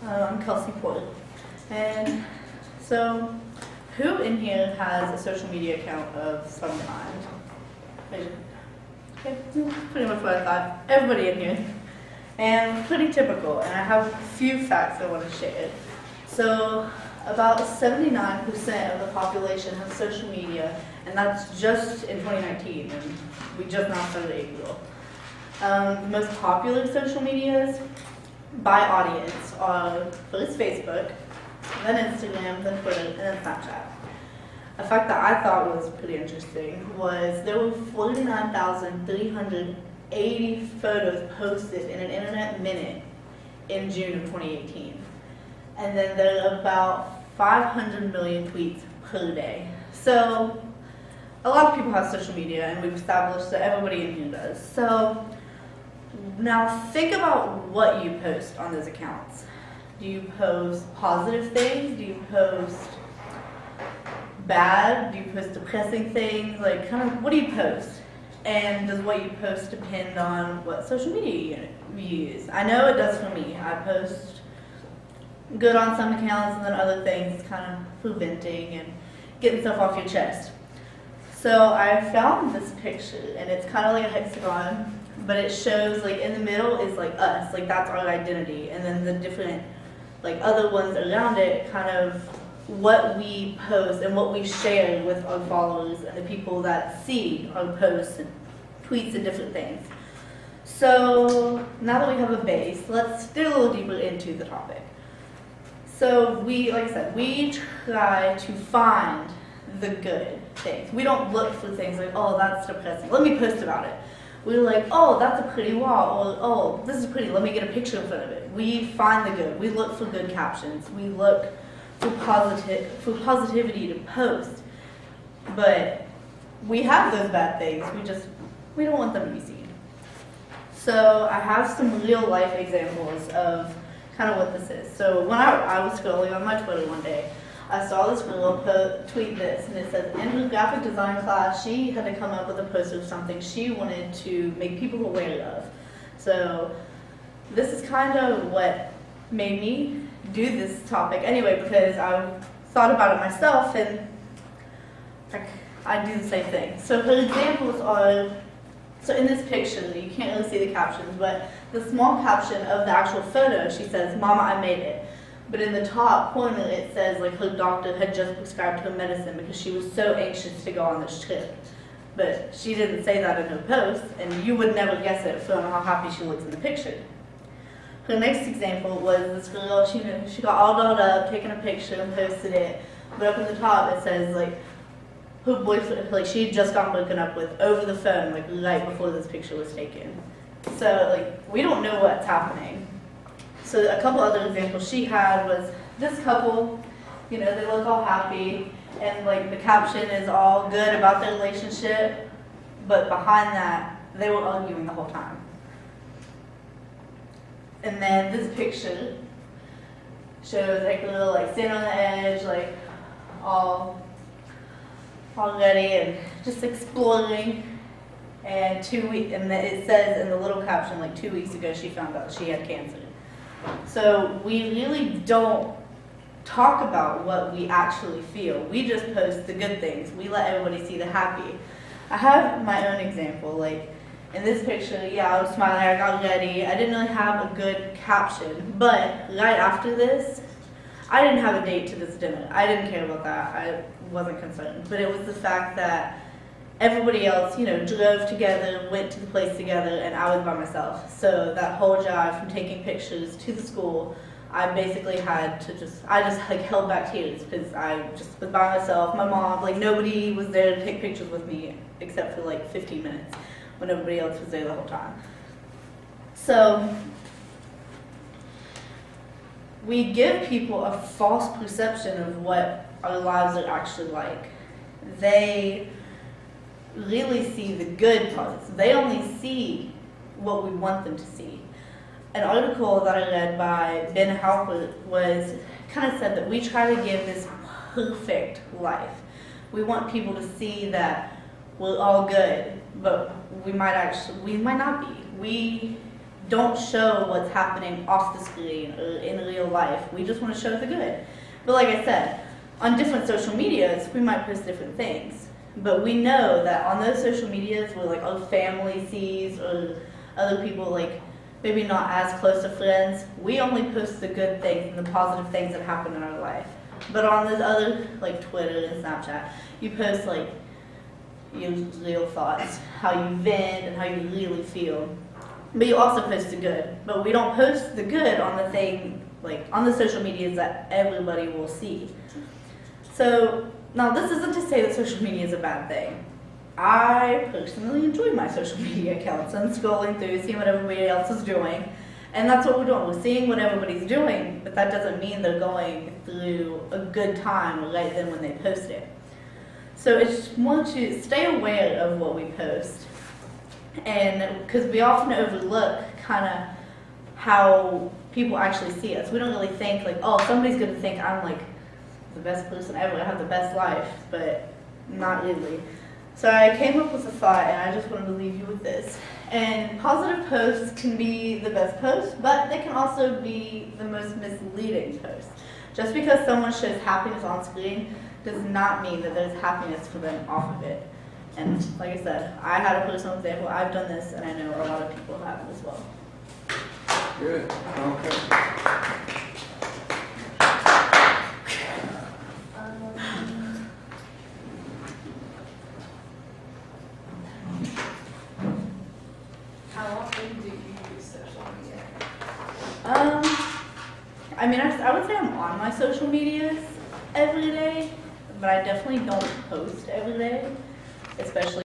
I'm Kelsie Poore. And so, who in here has a social media account of some kind? Okay, pretty much what I thought. Everybody in here. And pretty typical. And I have a few facts I want to share. So, about 79% of the population has social media, and that's just in 2019, and we just now started April. The most popular social medias by audience are first Facebook, then Instagram, then Twitter, and then Snapchat. A fact that I thought was pretty interesting was there were 49,380 photos posted in an internet minute in June of 2018. And then there are about 500 million tweets per day. So a lot of people have social media, and we've established that everybody in here does. So now think about what you post on those accounts. Do you post positive things? Do you post bad? Do you post depressing things? Like, kind of, what do you post? And does what you post depend on what social media you use? I know it does for me. I post good on some accounts, and then other things, kind of for venting and getting stuff off your chest. So I found this picture, and it's kind of like a hexagon, but it shows, like, in the middle is like us, like that's our identity, and then the different, like, other ones around it, kind of what we post and what we share with our followers and the people that see our posts and tweets and different things. So now that we have a base, let's dig a little deeper into the topic. So we, like I said, we try to find the good things. We don't look for things like, oh, that's depressing, let me post about it. We're like, oh, that's a pretty wall, or oh, this is pretty, let me get a picture in front of it. We find the good. We look for good captions. We look for positivity to post. But we have those bad things. We don't want them to be seen. So I have some real life examples of kind of what this is. So when I was scrolling on my Twitter one day, I saw this girl tweet this, and it says, in her graphic design class, she had to come up with a poster of something she wanted to make people aware of. So this is kind of what made me do this topic anyway, because I thought about it myself, and I do the same thing. So her examples are, so in this picture, you can't really see the captions, but the small caption of the actual photo, she says, "Mama, I made it." But in the top corner, it says like her doctor had just prescribed her medicine because she was so anxious to go on this trip. But she didn't say that in her post, and you would never guess it from how happy she looks in the picture. Her next example was this girl, she got all dolled up, taking a picture and posted it. But up in the top, it says like her boyfriend, like she had just gotten broken up with over the phone, like right before this picture was taken. So like, we don't know what's happening. So a couple other examples she had was this couple, they look all happy, and like the caption is all good about their relationship, but behind that, they were arguing the whole time. And then this picture shows like a little like standing on the edge, like all ready and just exploring. And and it says in the little caption, like 2 weeks ago she found out she had cancer. So we really don't talk about what we actually feel. We just post the good things. We let everybody see the happy. I have my own example. Like in this picture, I was smiling, I got ready. I didn't really have a good caption, but right after this, I didn't have a date to this dinner. I didn't care about that. I wasn't concerned. But it was the fact that everybody else, drove together, went to the place together, and I was by myself. So that whole drive from taking pictures to the school, I basically had to I just held back tears because I just was by myself. My mom, nobody was there to take pictures with me except for 15 minutes when everybody else was there the whole time. So we give people a false perception of what our lives are actually like. They really see the good parts. They only see what we want them to see. An article that I read by Ben Halpert kind of said that we try to give this perfect life. We want people to see that we're all good, but we might not be. We don't show what's happening off the screen or in real life. We just want to show the good. But like I said, on different social medias, we might post different things. But we know that on those social medias where like our family sees or other people like maybe not as close to friends, we only post the good things and the positive things that happen in our life. But on those other like Twitter and Snapchat, you post like your real thoughts, how you vent and how you really feel. But you also post the good. But we don't post the good on the thing, like on the social medias that everybody will see. So now this isn't to say that social media is a bad thing. I personally enjoy my social media accounts and scrolling through, seeing what everybody else is doing. And that's what we're doing. We're seeing what everybody's doing, but that doesn't mean they're going through a good time right then when they post it. So it's more to stay aware of what we post. And because we often overlook kind of how people actually see us. We don't really think like, oh, somebody's going to think I'm like the best person ever, I have the best life, but not really. So I came up with a thought, and I just wanted to leave you with this. And positive posts can be the best posts, but they can also be the most misleading posts. Just because someone shows happiness on screen does not mean that there's happiness for them off of it. And like I said, I had a personal example. I've done this, and I know a lot of people have as well. Good. Okay. How often do you use social media? I mean, I would say I'm on my social medias every day, but I definitely don't post every day, especially